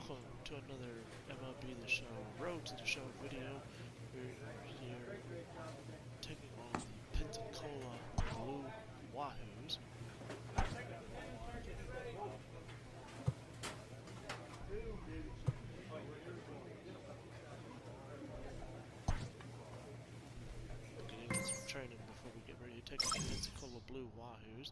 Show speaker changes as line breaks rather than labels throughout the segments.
Welcome to another MLB The Show Road to the Show video. We're here taking on the Pensacola Blue Wahoos. Getting some training before we get ready to take on the Pensacola Blue Wahoos.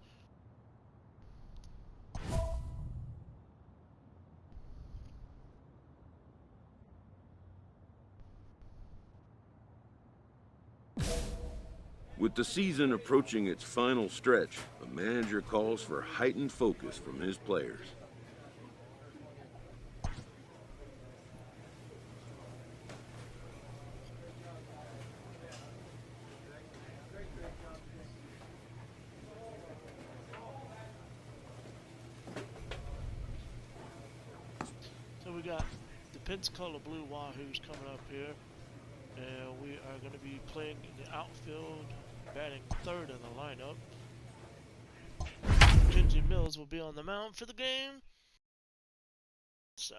With the season approaching its final stretch, the manager calls for heightened focus from his players.
So we got the Pensacola Blue Wahoos coming up here, and we are going to be playing in the outfield, batting third in the lineup. Kenji Mills will be on the mound for the game. So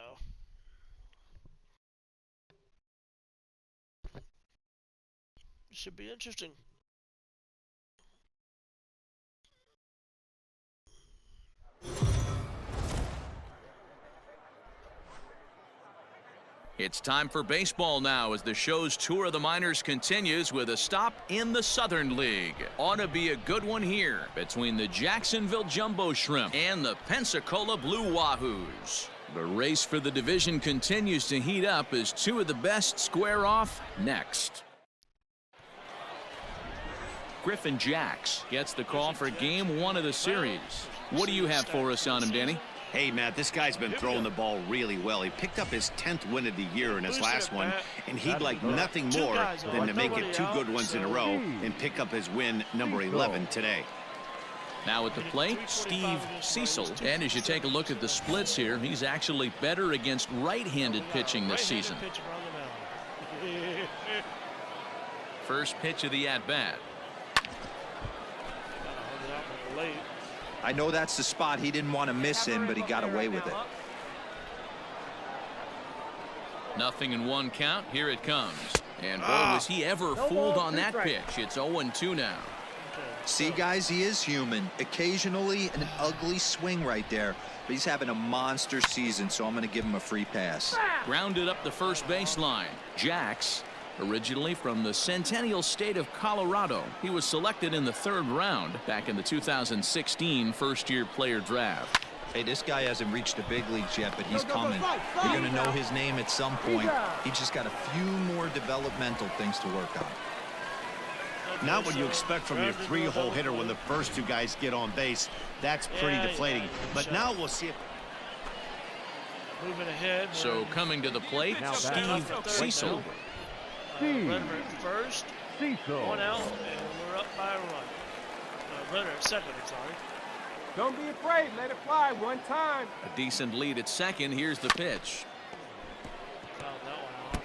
should be interesting.
It's time for baseball now as the show's tour of the minors continues with a stop in the Southern League. Ought to be a good one here between the Jacksonville Jumbo Shrimp and the Pensacola Blue Wahoos. The race for the division continues to heat up as two of the best square off next. Griffin Jacks gets the call for game one of the series. What do you have for us on him, Danny?
Hey, Matt, this guy's been throwing the ball really well. He picked up his 10th win of the year in his last one, and he'd like nothing more than to make it two good ones in a row and pick up his win number 11 today.
Now at the plate, Steve Cecil. And as you take a look at the splits here, he's actually better against right-handed pitching this season. First pitch of the at-bat.
I know that's the spot he didn't want to miss in, but he got away with it.
Nothing in one count. Here it comes. And boy, was he ever fooled on that pitch. It's 0-2 now.
See, guys, he is human. Occasionally an ugly swing right there, but he's having a monster season, so I'm going to give him a free pass.
Grounded up the first baseline. Jacks, originally from the Centennial State of Colorado. He was selected in the third round back in the 2016 first-year player draft.
Hey, this guy hasn't reached the big leagues yet, but he's coming. You're going to know his name at some point. He's just got a few more developmental things to work on.
Not what you expect from your three-hole hitter when the first two guys get on base. That's pretty deflating. But now we'll see if...
Moving ahead.
So coming to the plate, Steve Cecil.
Runner at first, one out, and we're up by a run. Runner at second, I'm sorry.
Don't be afraid, let it fly one time.
A decent lead at second. Here's the pitch.
Found that one out.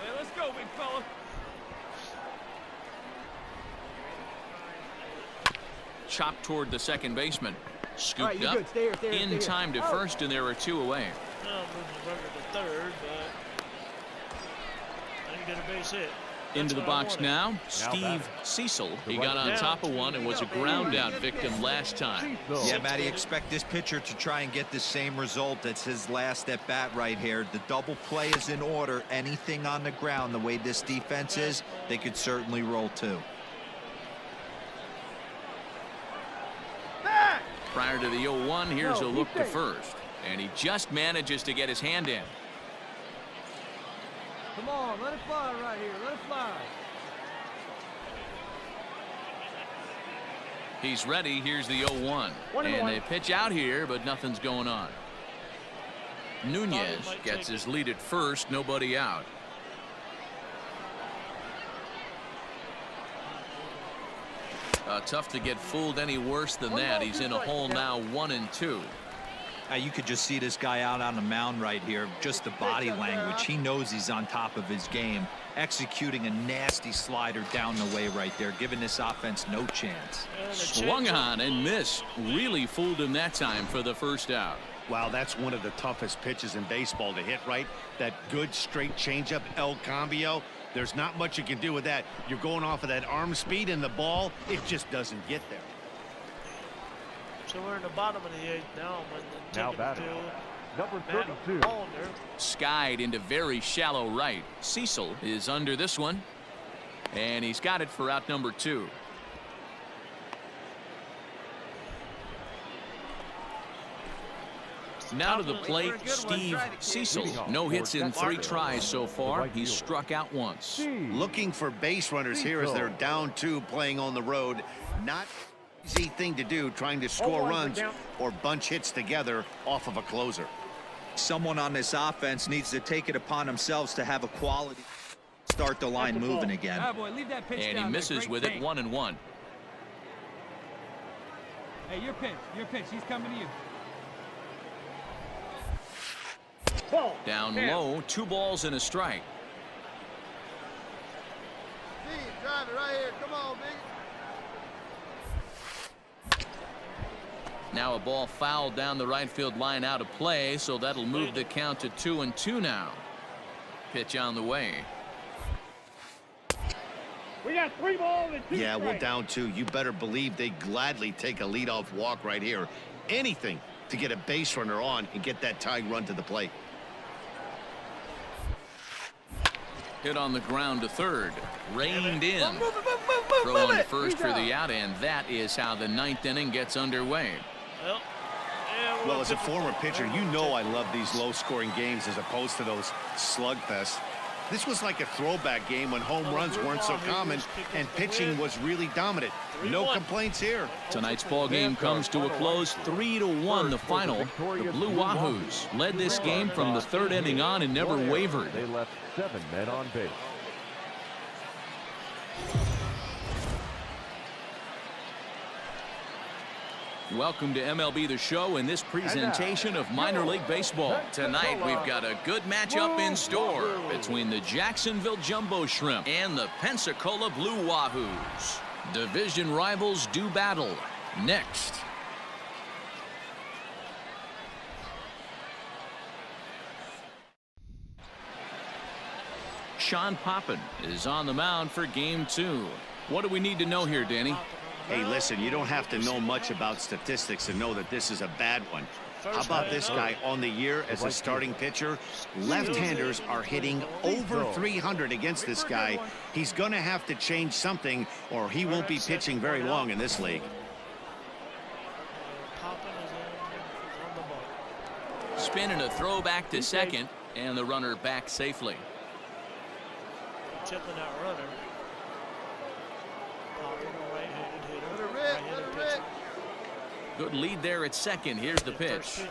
Hey, let's go, big fella.
Chopped toward the second baseman. Scooped up
Stay here,
in time to first, and there are two away.
Now moving the runner to third, but I didn't get a base hit.
Into the box now, Steve Cecil. He got on top of one and was a ground out victim last time.
Yeah, Matty, expect this pitcher to try and get the same result. That's his last at bat right here. The double play is in order. Anything on the ground, the way this defense is, they could certainly roll too.
Prior to the 0-1, here's a look to first. And he just manages to get his hand in.
Come on, let it fly right here, let it fly.
He's ready. Here's the 0-1. And they pitch out here, but nothing's going on. Nunez gets his lead at first, nobody out. Tough to get fooled any worse than that. He's in a hole now, 1-2.
You could just see this guy out on the mound right here. Just the body language. He knows he's on top of his game. Executing a nasty slider down the way right there, giving this offense no chance.
Swung on and missed. Really fooled him that time for the first out.
Wow, that's one of the toughest pitches in baseball to hit right. That good straight changeup, El Cambio. There's not much you can do with that. You're going off of that arm speed, and the ball, it just doesn't get there.
So we're in the bottom of the 8th now.
Now batting, number 32.
Skied into very shallow right. Cecil is under this one, and he's got it for out number 2. Now to the plate, Steve Cecil. No hits in 3 tries so far. He's struck out once.
Looking for base runners here as they're down 2 playing on the road. Not easy thing to do, trying to score runs or bunch hits together off of a closer.
Someone on this offense needs to take it upon themselves to have a quality start the line moving again.
And he misses with it 1-1.
Hey, your pitch. He's coming to you.
Down low, 2 balls and a strike.
Drive it right here. Come on, big.
Now a ball fouled down the right field line out of play, so that'll move the count to 2-2 now. Pitch on the way.
We got 3 balls and 2
Yeah, well,
strikes.
down 2. You better believe they gladly take a leadoff walk right here. Anything to get a base runner on and get that tying run to the plate.
Hit on the ground to third. Reined in. Throw on to first for the out, and that is how the 9th inning gets underway.
Well, as a former pitcher, you know I love these low-scoring games as opposed to those slugfests. This was like a throwback game when home runs weren't so common and pitching was really dominant. No complaints here.
Tonight's ball game comes to a close, 3-1 the final. The Blue Wahoos led this game from the 3rd inning on and never wavered.
They left 7 men on base.
Welcome to MLB The Show and this presentation of minor league baseball. Tonight we've got a good matchup in store between the Jacksonville Jumbo Shrimp and the Pensacola Blue Wahoos. Division rivals do battle. Next. Sean Poppin is on the mound for game 2. What do we need to know here, Danny?
Hey, listen, you don't have to know much about statistics to know that this is a bad one. How about this guy on the year as a starting pitcher? Left-handers are hitting over 300 against this guy. He's going to have to change something or he won't be pitching very long in this league.
Spin and a throw back to second, and the runner back safely.
Tipping that runner.
Good lead there at second. Here's the pitch.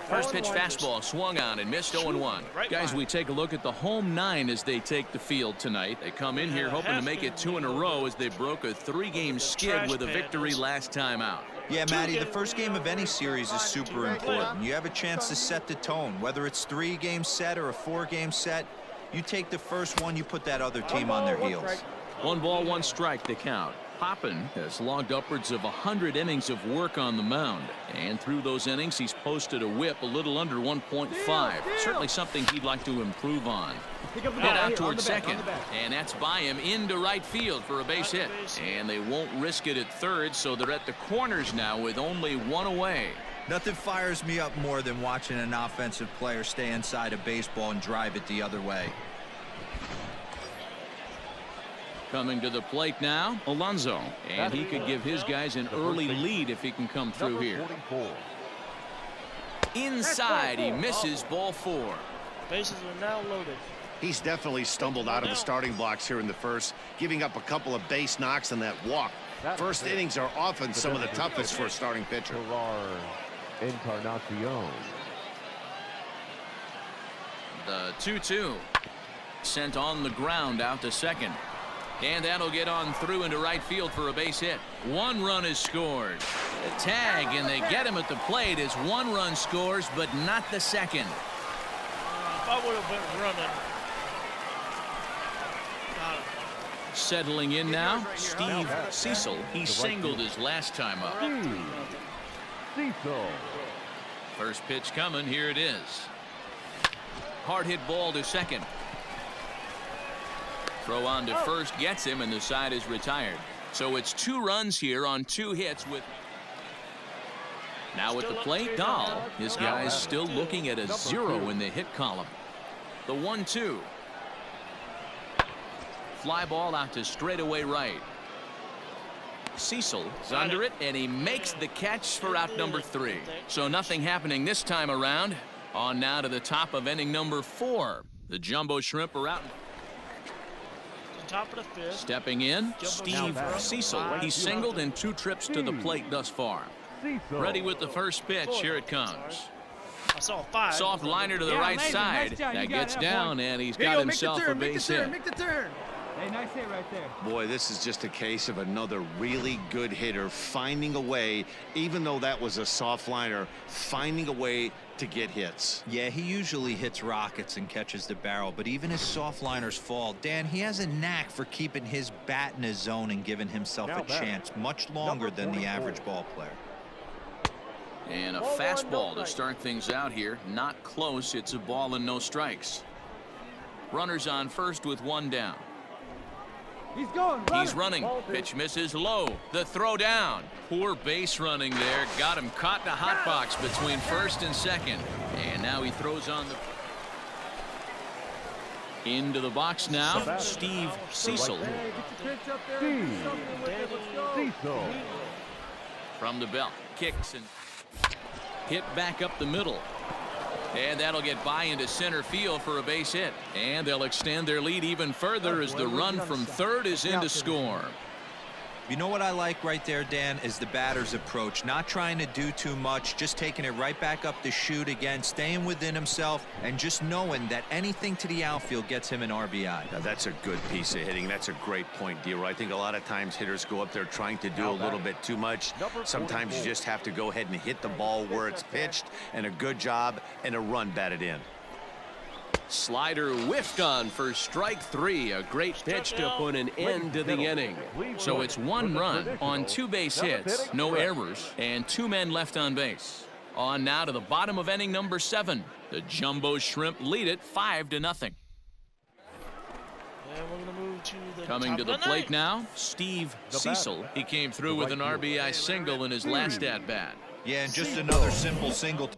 First pitch fastball swung on and missed 0-1. Guys, we take a look at the home 9 as they take the field tonight. They come in here hoping to make it 2 in a row as they broke a 3-game skid with a victory last time out.
Yeah, Matty, the first game of any series is super important. You have a chance to set the tone. Whether it's 3-game set or a 4-game set, you take the first one, you put that other team on their heels.
1 ball, 1 strike to count. Poppin has logged upwards of 100 innings of work on the mound, and through those innings he's posted a whip a little under 1.5. Certainly something he'd like to improve on. Hit out towards second, and that's by him into right field for a base hit. And they won't risk it at third, so they're at the corners now with only 1 away.
Nothing fires me up more than watching an offensive player stay inside a baseball and drive it the other way.
Coming to the plate now, Alonso, and he could give his guys an early lead if he can come through here. Inside, he misses ball 4.
Bases are now loaded.
He's definitely stumbled out of the starting blocks here in the first, giving up a couple of base knocks and that walk. First innings are often some of the toughest for a starting pitcher.
Encarnacion.
The 2-2 sent on the ground out to second. And that'll get on through into right field for a base hit. 1 run is scored. The tag, and they get him at the plate as 1 run scores, but not the second.
If I would have been running.
Settling in now, Steve Cecil. He singled his last time up.
Cecil.
First pitch coming. Here it is. Hard hit ball to second. Throw on to first gets him, and the side is retired. So it's 2 runs here on 2 hits with. Now at the plate, Dahl. His guy's still looking at a 0 in the hit column. The 1-2. Fly ball out to straightaway right. Cecil is under it, and he makes the catch for out number 3. So nothing happening this time around. On now to the top of inning number 4. The Jumbo Shrimp are out.
Top of the 5th.
Stepping in, Steve Cecil. He singled in 2 trips to the plate thus far. Ready with the first pitch. Here it comes.
I saw 5.
Soft liner to the right side. That gets down, and he's got himself a base hit.
Make the turn.
Hey, nice hit right there.
Boy, this is just a case of another really good hitter finding a way, even though that was a soft liner, finding a way to get hits.
Yeah, he usually hits rockets and catches the barrel, but even his soft liners fall. Dan, he has a knack for keeping his bat in his zone and giving himself a chance much longer than the average ball player.
And a fastball to start things out here. Not close. It's a ball and no strikes. Runners on first with 1 down.
He's going.
He's running. Pitch misses low. The throw down. Poor base running there. Got him caught in a hot box between first and second. And now he throws on the. Into the box now. Steve Cecil.
Cecil.
From the belt. Kicks and hit back up the middle. And that'll get by into center field for a base hit. And they'll extend their lead even further as the run from third is in to score.
You know what I like right there, Dan, is the batter's approach. Not trying to do too much, just taking it right back up the chute again, staying within himself, and just knowing that anything to the outfield gets him an RBI.
Now, that's a good piece of hitting. That's a great point, Dero. I think a lot of times hitters go up there trying to do a little bit too much. Sometimes you just have to go ahead and hit the ball where it's pitched, and a good job and a run batted in.
Slider whiffed on for strike 3. A great pitch to put an end to the inning.
So it's 1 run on 2 base hits, no errors, and 2 men left on base. On now to the bottom of inning number 7. The Jumbo Shrimp lead it 5-0.
And we're gonna move to the
Coming
top
to
of
the plate
ninth.
now, Steve Cecil. He came through with an RBI single in his last at bat.
Yeah, and just another simple single.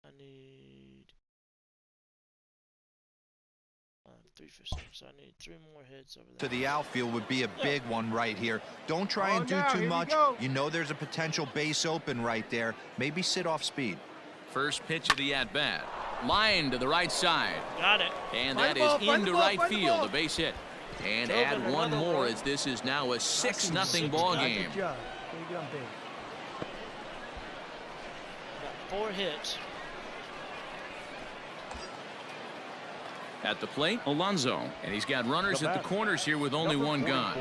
I need 3 for 6. So I need 3 more hits over
To
there.
the outfield would be a big one right here. Don't try and do too much. You know there's a potential base open right there. Maybe sit off speed.
First pitch of the at-bat. Line to the right side.
Got it.
And that is into right field, a base hit. And add 1 more as this is now a 6-0 ball game.
Got 4 hits.
At the plate, Alonso. And he's got runners at the corners here with only 1 gone.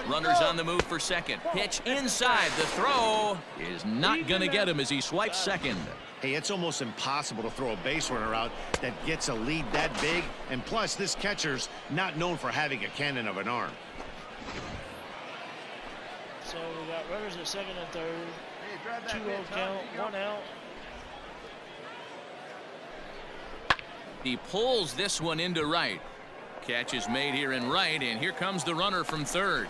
Runners on the move for second. Pitch inside. The throw is not going to get him as he swipes second.
Hey, it's almost impossible to throw a base runner out that gets a lead that big. And plus, this catcher's not known for having a cannon of an arm.
So we got runners at second and third. 2-0 count, 1 out.
He pulls this one into right. Catch is made here in right, and here comes the runner from third.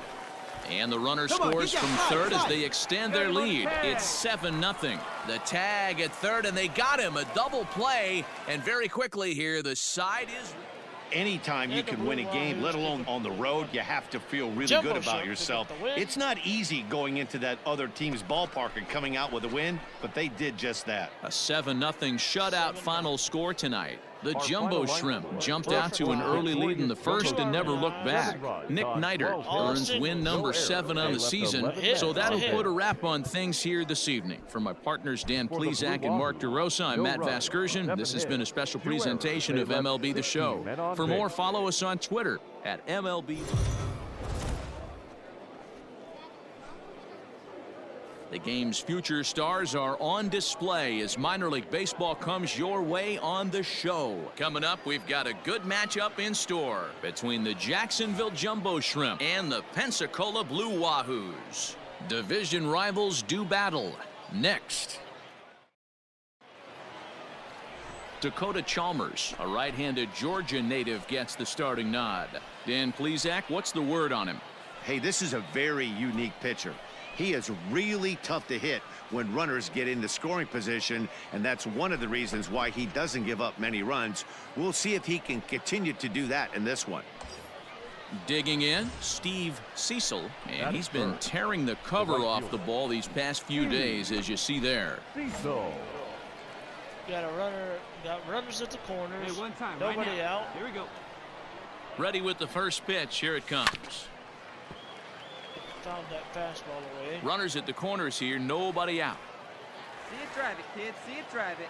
And the runner scores from third as they extend their lead. It's 7-0. The tag at third, and they got him. A double play, and very quickly here, the side is...
Anytime you can win a game, let alone on the road, you have to feel really good about yourself. It's not easy going into that other team's ballpark and coming out with a win, but they did just that.
A 7-0 shutout final score tonight. The Jumbo Shrimp jumped out to an early lead in the first and never looked back. Nick Neidert earns win number 7 on the season, so that'll put a wrap on things here this evening. For my partners Dan Plesac and Mark DeRosa, I'm Matt Vasgersian. This has been a special presentation of MLB The Show. For more, follow us on Twitter at MLB. The game's future stars are on display as minor league baseball comes your way on The Show. Coming up, we've got a good matchup in store between the Jacksonville Jumbo Shrimp and the Pensacola Blue Wahoos. Division rivals do battle next. Dakota Chalmers, a right-handed Georgia native, gets the starting nod. Dan Plesac, what's the word on him?
Hey, this is a very unique pitcher. He is really tough to hit when runners get into scoring position, and that's one of the reasons why he doesn't give up many runs. We'll see if he can continue to do that in this one.
Digging in, Steve Cecil, and he's been tearing the cover off the ball these past few days, as you see there.
Cecil.
Got a runner, got runners at the corners.
Hey, one time,
nobody
right now.
out.
Here we go.
Ready with the first pitch. Here it comes.
Found that fastball away.
Runners at the corners here, nobody out.
See it, drive it, kid. See it, drive it.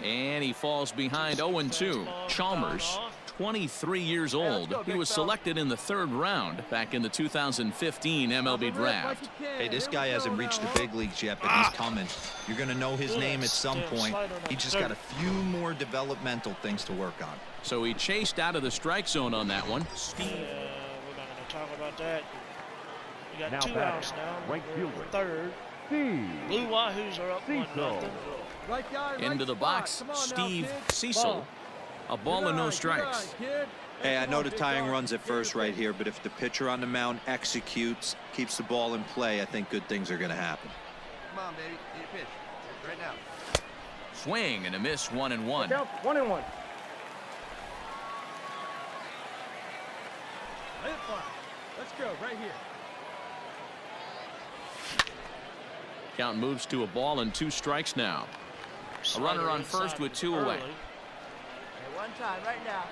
And he falls behind 0-2. Chalmers, 23 years old. He was selected in the 3rd round back in the 2015 MLB draft.
Hey, this guy hasn't reached the big leagues yet, but he's coming. You're going to know his name at some point. He just got a few more developmental things to work on.
So he chased out of the strike zone on that one.
We're not going to talk about that. We got
Now
2
batting,
outs now.
right
We're in
fielder.
the 3rd.
Steve.
Blue Wahoos are up 1-0.
Right guy, right
Into the
spot.
box,
Come on
Steve
now, kid.
Cecil. A ball and no
Good
strikes.
eye, kid.
Hey, I
Come
know
on,
the
big
tying
dog.
runs at first right here, but if the pitcher on the mound executes, keeps the ball in play, I think good things are going to happen.
Come on, baby. Need a pitch. Right now.
Swing and a miss, 1-1.
Count 1-1.
Let it fly. Let's go, right here.
Count moves to a ball and 2 strikes now. A runner on first with 2 away.
Hey, one time, right now.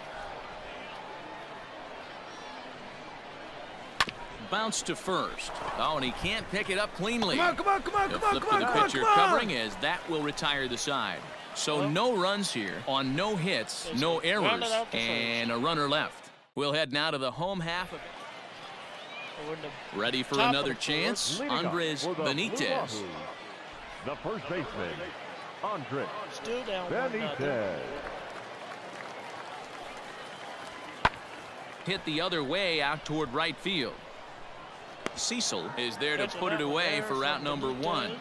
Bounce to first. Oh, and he can't pick it up cleanly.
Come on, come on, come on,
He'll
come on,
flip
come
to
on,
the
come on,
pitcher
come on.
covering as that will retire the side. So no runs here on no hits, no errors, and a runner left. We'll head now to the home half of it. Ready for another chance,
Leading off
Andres
for the Blue
Benitez.
Wahoos, the first baseman, Andres
Still down 1-0.
Benitez.
Hit the other way out toward right field. Cecil is there to put it away for route number 1.
And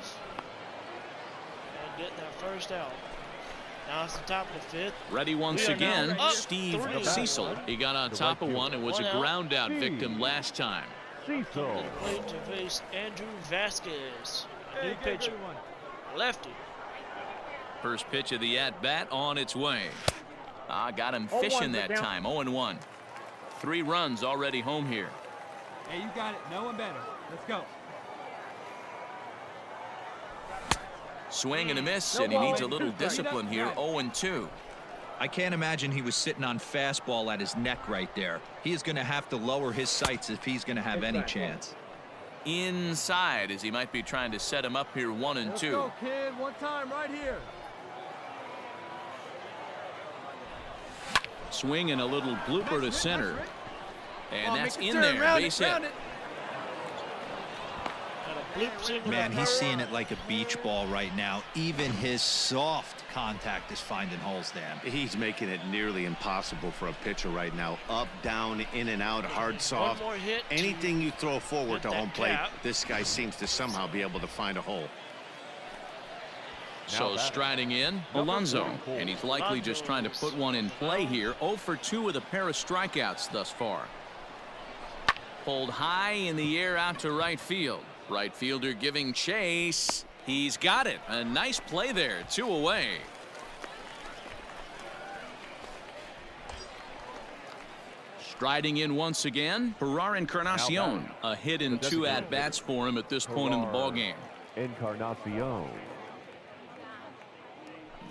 getting that first out. Now it's the top of the 5th.
Ready once
We are now
again,
up
Steve
3.
Cecil. He got on top of one and was a ground out victim last time.
Cecil.
Played to face Andrew Vasquez, a new
Hey, good,
pitcher,
good one.
lefty.
First pitch of the at-bat on its way. Got him fishing that time, 0-1. 3 runs already home here.
Hey, you got it. No one better. Let's go.
Swing and a miss, and he needs a little discipline here, 0-2.
I can't imagine he was sitting on fastball at his neck right there. He is going to have to lower his sights if he's going to have any chance.
Inside, as he might be trying to set him up here, 1-2.
Let's go, kid. One time, right here.
Swing and a little blooper to center. And that's
make a
in
turn,
there,
round it,
base hit.
round it.
Got a bloop signal
Man,
up
he's
there.
seeing it like a beach ball right now. Even his soft contact is finding holes, Dan.
He's making it nearly impossible for a pitcher right now. Up, down, in and out, hard, soft.
One more hit to
Anything you throw forward
hit
to
that
home plate,
cap.
this guy seems to somehow be able to find a hole.
So striding in, Alonso, and he's likely just trying to put one in play here. 0 for 2 with a pair of strikeouts thus far. Pulled high in the air out to right field. Right fielder giving chase. He's got it. A nice play there. 2 away. Striding in once again, Ferrar Encarnacion. A hit in 2 at-bats for him at this point in the ballgame.
Encarnacion.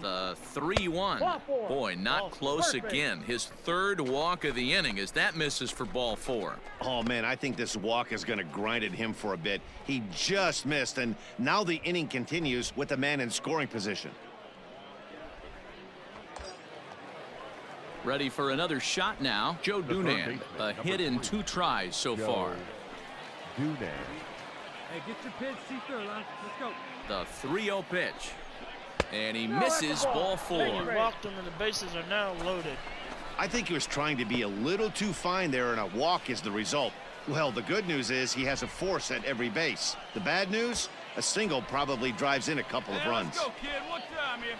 The 3-1. Boy, not close again. His third walk of the inning as that misses for ball 4.
Oh, man, I think this walk is going to grind at him for a bit. He just missed, and now the inning continues with the man in scoring position.
Ready for another shot now. Joe Dunand, a hit in 2 tries so far.
Dunand.
Hey, get your pitch, see through, Let's go.
The 3-0 pitch. And he misses ball 4.
He walked him, and the bases are now loaded.
I think he was trying to be a little too fine there, and a walk is the result. Well, the good news is he has a force at every base. The bad news, a single probably drives in a couple of runs.
Let's go, kid. One time here.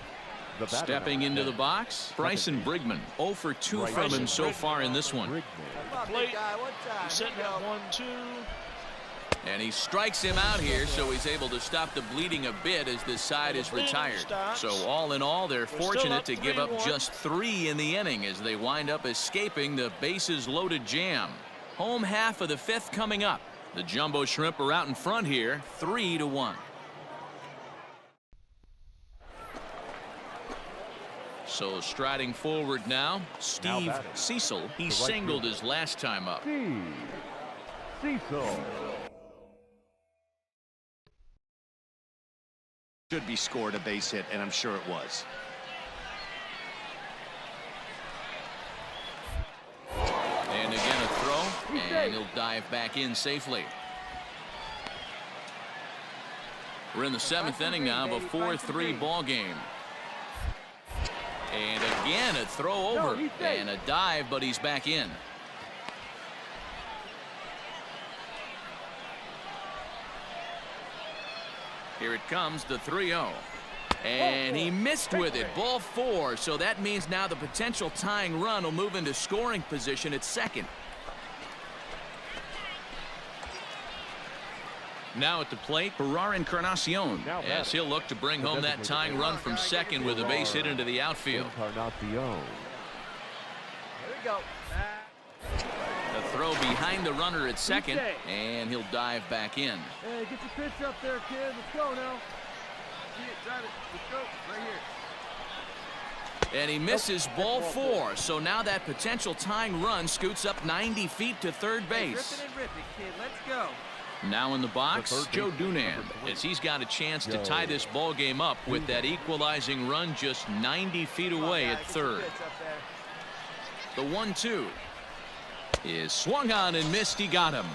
Stepping into the box, Bryson Brigman. 0 for 2 from him so far in this one.
Plate. He's sitting at 1-2.
And he strikes him out here, so he's able to stop the bleeding a bit as this side is retired. So all in all, they're fortunate to give up just 3 in the inning as they wind up escaping the bases loaded jam. Home half of the 5th coming up. The Jumbo Shrimp are out in front here, 3-1. So striding forward now, Steve Cecil. He singled his last time up.
Cecil.
Should be scored a base hit, and I'm sure it was.
And again a throw, and he'll dive back in safely. We're in the 7th inning now of a 4-3 ball game. And again a throw over and a dive, but he's back in. Here it comes, the 3-0. And he missed with it, ball 4. So that means now the potential tying run will move into scoring position at second. Now at the plate, Ferrar Encarnacion, as he'll look to bring home that tying run from second with a base hit into the outfield.
Encarnacion.
Here we go.
The throw behind the runner at second, and he'll dive back in.
Hey, get your pitch up there, kid. Let's go now.
See it, drive it. Let's go. Right here.
And he misses ball 4, so now that potential tying run scoots up 90 feet to third base.
Rip it and rip it, kid. Let's go.
Now in the box, Joe Dunand, as he's got a chance to tie this ball game up with that equalizing run just 90 feet away at third. The 1-2 is swung on and missed. He got him.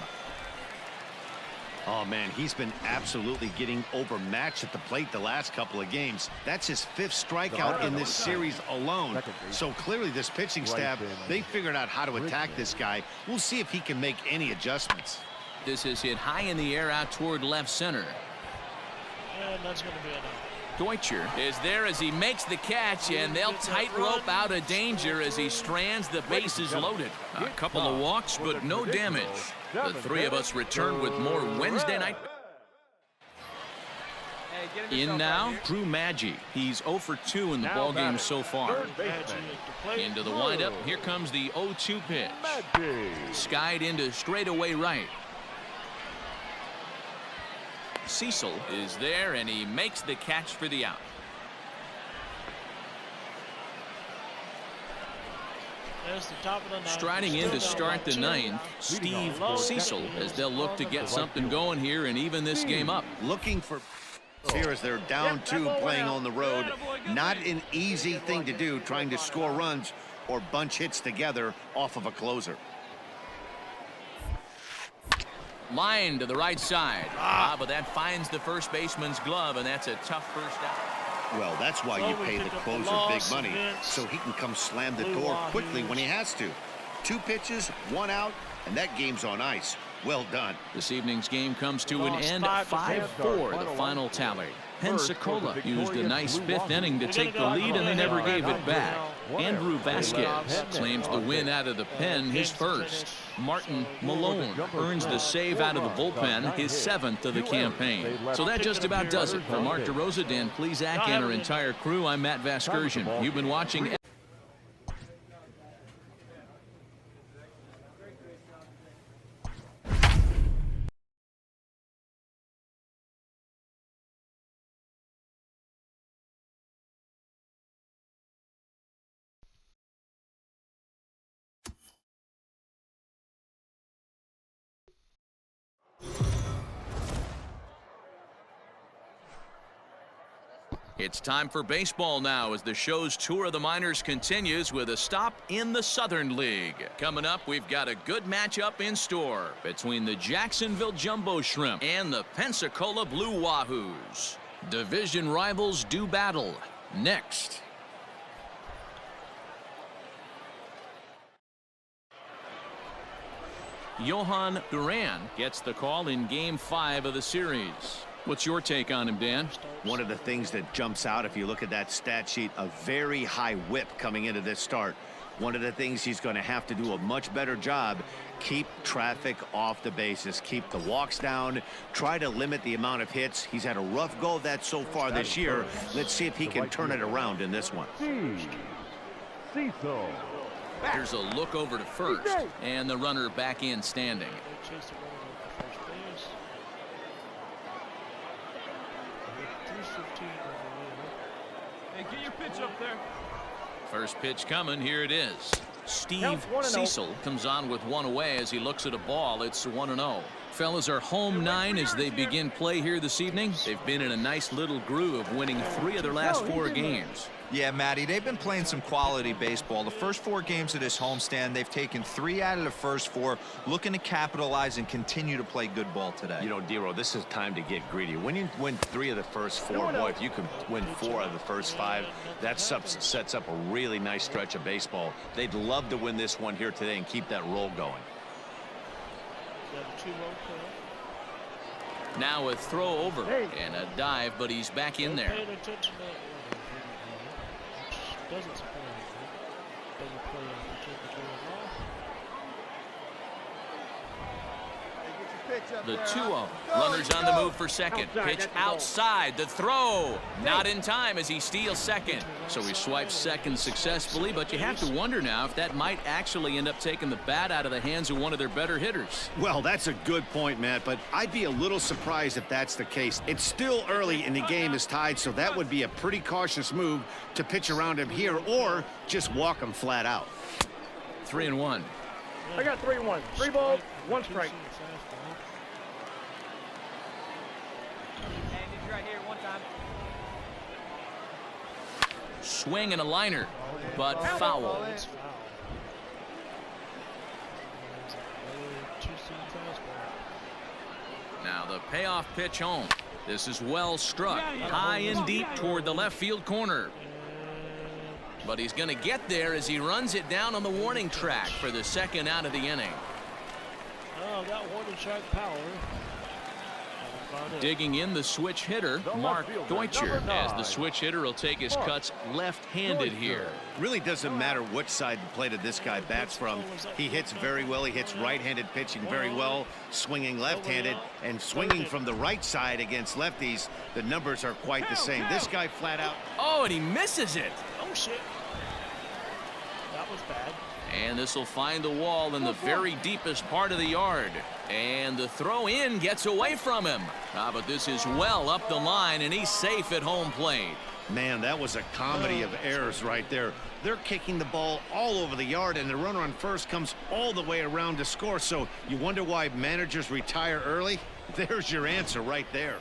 Oh, man, he's been absolutely getting overmatched at the plate the last couple of games. That's his 5th strikeout in this series alone. So clearly this pitching staff, they figured out how to attack this guy. We'll see if he can make any adjustments.
This is hit high in the air out toward left center.
And that's going to be enough.
Deutscher is there as he makes the catch, and they'll tightrope out of danger as he strands the bases loaded. A couple of walks, but no damage. The 3 of us return with more Wednesday night. In now, Drew Maggi. He's 0 for 2 in the ballgame so far. Into the windup, here comes the 0-2 pitch. Skied into straightaway right. Cecil is there, and he makes the catch for the out.
There's the top of the 9th.
Striding in to start the 9th, Steve Cecil, as they'll look to get something going here and even this game up.
Looking for here as they're down 2 playing on the road. Not an easy thing to do, trying to score runs or bunch hits together off of a closer.
Line to the right side. But that finds the first baseman's glove, and that's a tough first out.
Well, that's why you pay the closer big money, so he can come slam the door quickly when he has to. 2 pitches, 1 out, and that game's on ice. Well done.
This evening's game comes to an end, 5-4, the final tally. Pensacola used a nice 5th inning to take the lead, and they never gave it back. Andrew Vasquez claims the win out of the pen, his first. Martin Malone earns the save out of the bullpen, his 7th of the campaign. So that just about does it. For Mark DeRosa, Dan Plesac, and our entire crew, I'm Matt Vasgersian. You've been watching It's time for baseball now as the show's tour of the minors continues with a stop in the Southern League. Coming up, we've got a good matchup in store between the Jacksonville Jumbo Shrimp and the Pensacola Blue Wahoos. Division rivals do battle. Next. Johan Duran gets the call in Game 5 of the series. What's your take on him, Dan?
One of the things that jumps out, if you look at that stat sheet, a very high whip coming into this start. One of the things he's going to have to do a much better job, keep traffic off the bases, keep the walks down, try to limit the amount of hits. He's had a rough go of that so far this year. Let's see if he can turn it around in this one.
Cecil.
Here's a look over to first, and the runner back in standing.
Hey, get your pitch up there.
First pitch coming. Here it is. Steve Cecil comes on with one away as he looks at a ball. It's 1-0. Fellas are home 9 as they begin play here this evening. They've been in a nice little groove, winning 3 of their last 4 games.
Yeah, Matty, they've been playing some quality baseball. The first 4 games of this homestand, they've taken 3 out of the first 4, looking to capitalize and continue to play good ball today.
You know, Dero, this is time to get greedy. When you win 3 of the first 4, boy, if you can win 4 of the first 5, that sets up a really nice stretch of baseball. They'd love to win this one here today and keep that roll going.
Now a throw over and a dive, but he's back in there.
Doesn't support it. Doesn't play
The 2-0. Runners on the move for second. Pitch outside. The throw. Not in time as he steals second. So he swipes second successfully, but you have to wonder now if that might actually end up taking the bat out of the hands of one of their better hitters.
Well, that's a good point, Matt, but I'd be a little surprised if that's the case. It's still early and the game is tied, so that would be a pretty cautious move to pitch around him here or just walk him flat out.
3-1.
I got 3-1. 3 balls, 1 strike.
Swing and a liner, but foul. Now the payoff pitch home. This is well struck, high and deep toward the left field corner. But he's going to get there as he runs it down on the warning track for the second out of the inning.
Oh, that warning track power.
Digging in the switch hitter, Mark Deutscher, as the switch hitter will take his cuts left-handed here.
Really doesn't matter which side of the plate this guy bats from. He hits very well. He hits right-handed pitching very well, swinging left-handed, and swinging from the right side against lefties. The numbers are quite the same. This guy flat out.
Oh, and he misses it.
Oh, shit. That was bad.
And this will find the wall in the very deepest part of the yard. And the throw in gets away from him. But this is well up the line, and he's safe at home plate.
Man, that was a comedy of errors right there. They're kicking the ball all over the yard, and the runner on first comes all the way around to score. So you wonder why managers retire early? There's your answer right there.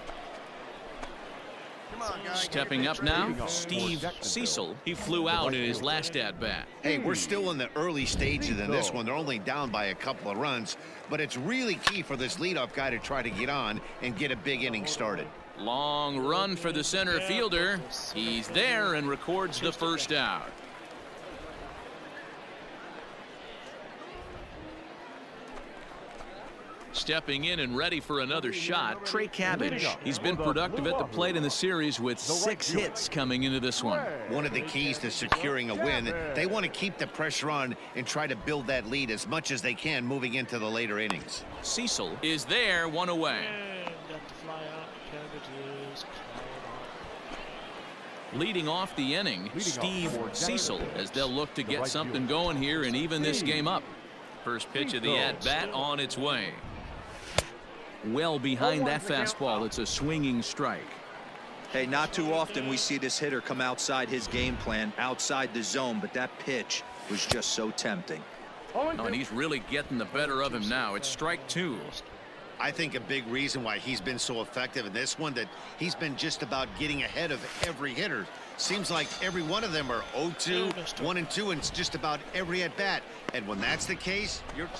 Stepping up now, Steve Cecil. He flew out in his last at-bat.
Hey, we're still in the early stages in this one. They're only down by a couple of runs, but it's really key for this leadoff guy to try to get on and get a big inning started.
Long run for the center fielder. He's there and records the first out. Stepping in and ready for another shot, Trey Cabbage. He's been productive at the plate in the series with 6 hits coming into this one.
One of the keys to securing a win, they want to keep the pressure on and try to build that lead as much as they can moving into the later innings.
Cecil is there, 1 away. Leading off the inning, Steve Cecil, as they'll look to get something going here and even this game up. First pitch of the at-bat on its way. Well behind that fastball. It's a swinging strike.
Hey, not too often we see this hitter come outside his game plan, outside the zone, but that pitch was just so tempting.
Oh, and he's really getting the better of him now. It's strike 2.
I think a big reason why he's been so effective in this one, that he's been just about getting ahead of every hitter. Seems like every one of them are 0-2, 1-2, and it's just about every at-bat. And when that's the case, you're...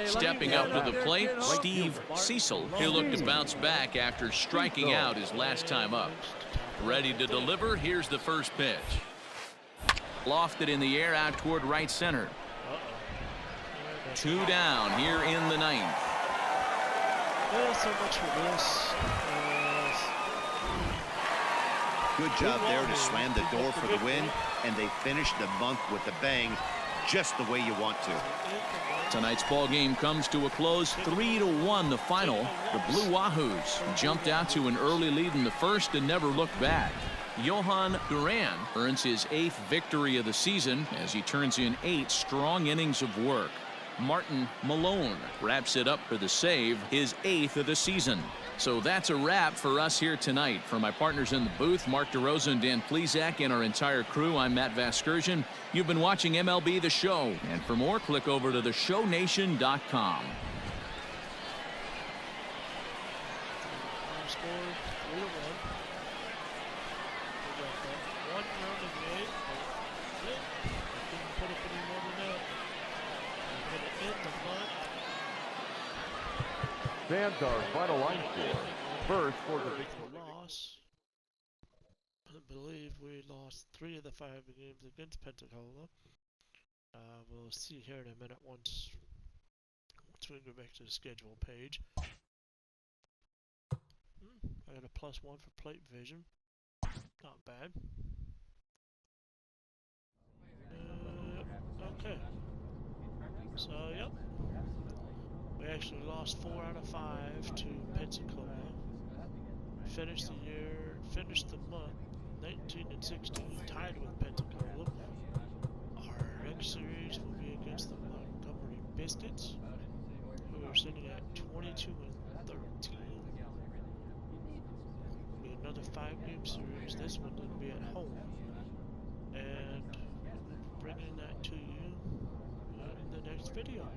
Stepping up to the plate, Steve Cecil. He'll look to bounce back after striking out his last time up. Ready to deliver. Here's the first pitch. Lofted in the air out toward right center. 2 down here in the 9th.
So much for this.
Good job there to slam the door for the win, and they finished the month with a bang, just the way you want to.
Tonight's ball game comes to a close, 3-1 the final. The Blue Wahoos jumped out to an early lead in the first and never looked back. Johan Duran earns his 8th victory of the season as he turns in 8 strong innings of work. Martin Malone wraps it up for the save, his 8th of the season. So that's a wrap for us here tonight. For my partners in the booth, Mark DeRosa and Dan Plesac, and our entire crew, I'm Matt Vasgersian. You've been watching MLB The Show. And for more, click over to theshownation.com.
Stands our final line score. First for the
loss. I believe we lost 3 of the 5 games against Pensacola. We'll see here in a minute once we go back to the schedule page. I got a +1 for plate vision. Not bad. Okay. So, yep. We actually lost 4 out of 5 to Pensacola. Finished the month 19-16, tied with Pensacola. Our next series will be against the Montgomery Biscuits, who are sitting at 22-13. It'll be another 5-game series. This one will be at home, and bringing that to you in the next video.